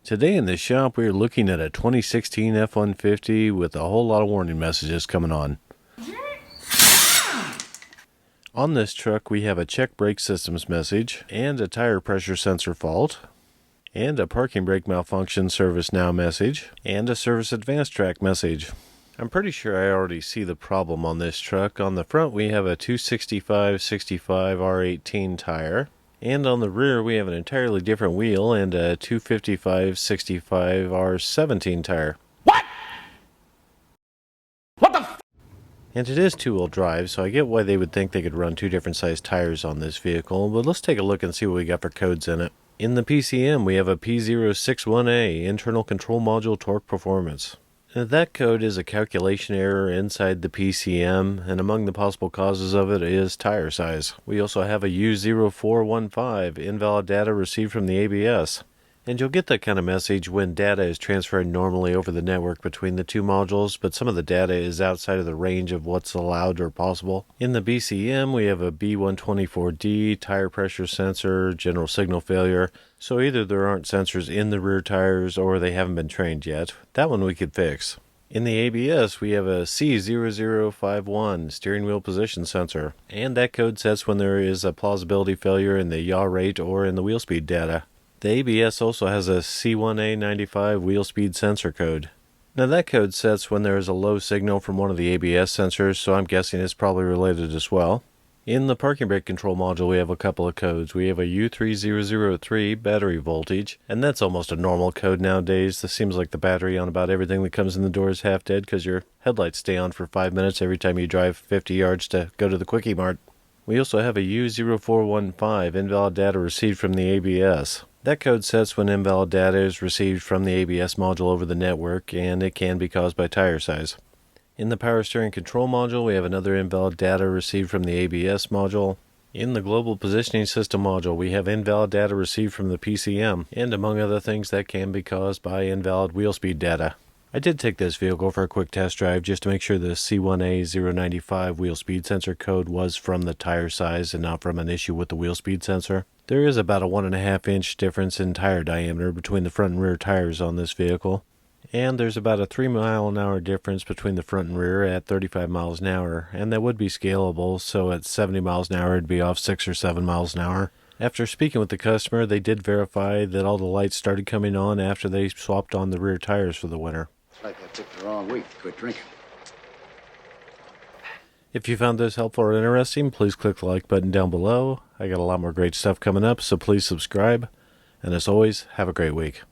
Today in the shop we are looking at a 2016 F-150 with a whole lot of warning messages coming on. On this truck we have a check brake systems message, and a tire pressure sensor fault, and a parking brake malfunction service now message, and a service advanced track message. I'm pretty sure I already see the problem on this truck. On the front we have a 265/65 R18 tire. And on the rear we have an entirely different wheel and a 255/65 R17 tire. What? What the f? And it is two-wheel drive, so I get why they would think they could run two different sized tires on this vehicle, but let's take a look and see what we got for codes in it. In the PCM we have a P061A, Internal Control Module Torque Performance. That code is a calculation error inside the PCM, and among the possible causes of it is tire size. We also have a U0415, invalid data received from the ABS. And you'll get that kind of message when data is transferred normally over the network between the two modules, but some of the data is outside of the range of what's allowed or possible. In the BCM, we have a B124D, tire pressure sensor, general signal failure. So either there aren't sensors in the rear tires or they haven't been trained yet. That one we could fix. In the ABS, we have a C0051 steering wheel position sensor, and that code sets when there is a plausibility failure in the yaw rate or in the wheel speed data. The ABS also has a C1A95 wheel speed sensor code. Now that code sets when there is a low signal from one of the ABS sensors, so I'm guessing it's probably related as well. In the parking brake control module we have a couple of codes. We have a U3003 battery voltage, and that's almost a normal code nowadays. This seems like the battery on about everything that comes in the door is half dead because your headlights stay on for 5 minutes every time you drive 50 yards to go to the Quickie Mart. We also have a U0415, invalid data received from the ABS. That code sets when invalid data is received from the ABS module over the network, and it can be caused by tire size. In the power steering control module, we have another invalid data received from the ABS module. In the global positioning system module, we have invalid data received from the PCM, and among other things that can be caused by invalid wheel speed data. I did take this vehicle for a quick test drive just to make sure the C1A095 wheel speed sensor code was from the tire size and not from an issue with the wheel speed sensor. There is about a 1.5 inch difference in tire diameter between the front and rear tires on this vehicle. And there's about a 3 mile/hour difference between the front and rear at 35 miles an hour, and that would be scalable, so at 70 miles an hour it'd be off 6 or 7 miles an hour. After speaking with the customer, they did verify that all the lights started coming on after they swapped on the rear tires for the winter. It's like I picked the wrong week to quit drinking. If you found this helpful or interesting, please click the like button down below. I got a lot more great stuff coming up, so please subscribe. And as always, have a great week.